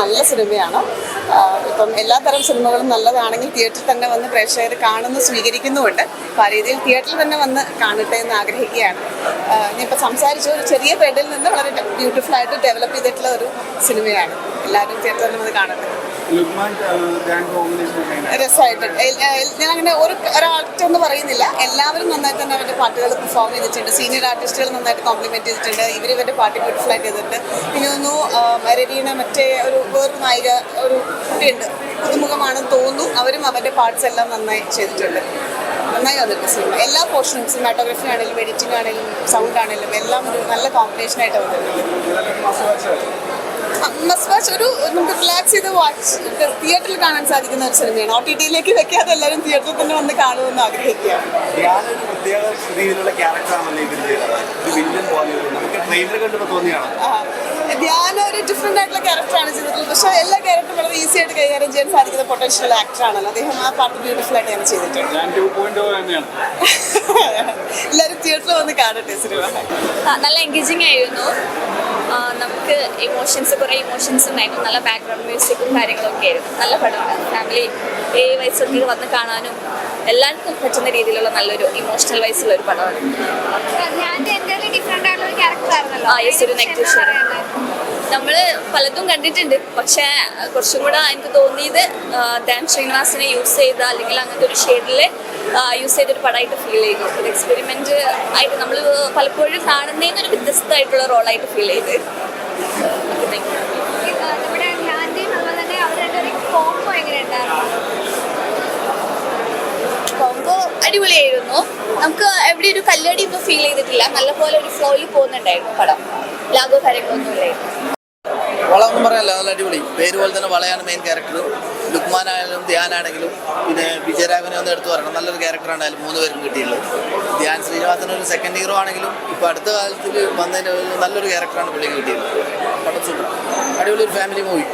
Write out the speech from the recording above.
നല്ല സിനിമയാണ്. ഇപ്പം എല്ലാത്തരം സിനിമകളും നല്ലതാണെങ്കിൽ തിയേറ്ററിൽ തന്നെ വന്ന് പ്രേക്ഷകർ കാണുന്നു സ്വീകരിക്കുന്നുമുണ്ട്. അപ്പോൾ ആ രീതിയിൽ തിയേറ്ററിൽ തന്നെ വന്ന് കാണട്ടെ എന്ന് ആഗ്രഹിക്കുകയാണ്. ഞാനിപ്പോൾ സംസാരിച്ച ഒരു ചെറിയ ബെഡിൽ നിന്ന് വളരെ ബ്യൂട്ടിഫുള്ളായിട്ട് ഡെവലപ്പ് ചെയ്തിട്ടുള്ള ഒരു സിനിമയാണ്. എല്ലാവരും തിയേറ്ററിൽ വന്ന് കാണട്ടെ. രസമായിട്ട് ഞാൻ അങ്ങനെ ഒരാക്ട് എന്ന് പറയുന്നില്ല, എല്ലാവരും നന്നായിട്ട് തന്നെ അവരുടെ പാട്ടുകൾ പെർഫോം ചെയ്തിട്ടുണ്ട്. സീനിയർ ആർട്ടിസ്റ്റുകൾ നന്നായിട്ട് കോംപ്ലിമെന്റ് ചെയ്തിട്ടുണ്ട്. ഇവരുടെ പാട്ട് ബ്യൂട്ടിഫുള്ളായിട്ട് ചെയ്തിട്ടുണ്ട്. പിന്നെ തോന്നുന്നു രവീണ മറ്റേ വേറൊരു നായിക ഒരു കുട്ടിയുണ്ട്, പുതുമുഖമാണെന്ന് തോന്നുന്നു. അവരും അവരുടെ പാർട്സ് എല്ലാം നന്നായി ചെയ്തിട്ടുണ്ട്. നന്നായി വന്നിട്ടുണ്ട് സിനിമ. എല്ലാ പോർഷനും സിനിമാറ്റോഗ്രഫി ആണെങ്കിലും എഡിറ്റിംഗ് ആണെങ്കിലും സൗണ്ട് ആണെങ്കിലും എല്ലാം ഒരു നല്ല കോമ്പിനേഷനായിട്ട് വന്നിട്ടുണ്ട്. Must watch. നമുക്ക് റിലാക്സ് ചെയ്ത് തിയേറ്ററിൽ കാണാൻ സാധിക്കുന്ന ഒരു സിനിമയാണ്. OTT-യിലേക്ക് വെക്കാതെ എല്ലാവരും തിയേറ്ററിൽ തന്നെ വന്ന് കാണുമെന്ന് ആഗ്രഹിക്കുകയാണ്. ധ്യാന ഒരു ഡിഫറെൻ്റ് ആയിട്ടുള്ള ക്യാരക്ടറാണ് ചെയ്തിട്ടുള്ളത്. പക്ഷേ എല്ലാ ക്യാരക്ടറും വളരെ ഈസി ആയിട്ട് കൈകാര്യം ചെയ്യാൻ സാധിക്കുന്ന പൊട്ടൻഷ്യൽ ആക്ടറാണല്ലോ അദ്ദേഹം. ആ പാട്ട് ബ്യൂട്ടിഫുൾ ആയിട്ട് ഞാൻ ചെയ്തിട്ടുണ്ട്. എല്ലാവരും തിയേറ്ററിൽ വന്ന് കാണട്ടെ സിനിമ. നല്ല എൻഗേജിങ് ആയിരുന്നു. നമുക്ക് കുറേ ഇമോഷൻസ് ഉണ്ടായിരുന്നു. നല്ല ബാക്ക്ഗ്രൗണ്ട് മ്യൂസിക്കും കാര്യങ്ങളൊക്കെ ആയിരുന്നു. നല്ല പടമാണ്. ഫാമിലി വയസ്സൊക്കെ വന്ന് കാണാനും എല്ലാവർക്കും പറ്റുന്ന രീതിയിലുള്ള നല്ലൊരു ഇമോഷണൽ വൈസുള്ള ഒരു പടമാണ്. ഒരു നെഗറ്റീവ് നമ്മൾ പലതും കണ്ടിട്ടുണ്ട്. പക്ഷേ കുറച്ചും കൂടെ എനിക്ക് തോന്നിയത് ധ്യാൻ ശ്രീനിവാസിനെ യൂസ് ചെയ്ത അല്ലെങ്കിൽ അങ്ങനത്തെ ഒരു ഷെയ്ഡിൽ യൂസ് ചെയ്തൊരു പടമായിട്ട് ഫീൽ ചെയ്തു. ഒരു എക്സ്പെരിമെൻ്റ് ആയിട്ട് നമ്മൾ പലപ്പോഴും കാണുന്നതിന് ഒരു വ്യത്യസ്തമായിട്ടുള്ള റോളായിട്ട് ഫീൽ ചെയ്ത്. കോംബോ അടിപൊളിയായിരുന്നു. നമുക്ക് എവിടെ ഒരു കല്ലടി ഇപ്പോൾ ഫീൽ ചെയ്തിട്ടില്ല. നല്ലപോലെ ഒരു ഫ്ലോയിൽ പോകുന്നുണ്ടായിരുന്നു പടം. ലാഗോ കാര്യങ്ങളൊന്നും ഇല്ലായിരുന്നു. വളമൊന്നും പറയാനല്ല, നല്ല അടിപൊളി. പേര് പോലെ തന്നെ വളയാണ് മെയിൻ ക്യാരക്ടർ. ലുക്മാനായാലും ധ്യാനാണെങ്കിലും പിന്നെ വിജയരാഘവനെ ഒന്ന് എടുത്തു പറയണം. നല്ലൊരു ക്യാരക്ടറാണെങ്കിലും 3 പേരും കിട്ടിയുള്ളത്. ധ്യാൻ ശ്രീനിവാസൻ ഒരു സെക്കൻഡ് ഹീറോ ആണെങ്കിലും ഇപ്പോൾ അടുത്ത കാലത്തിൽ വന്നതിന് നല്ലൊരു ക്യാരക്ടറാണ് പുള്ളിക്ക് കിട്ടിയത്. പടം സൂപ്പർ, അടിപൊളി ഒരു ഫാമിലി മൂവി.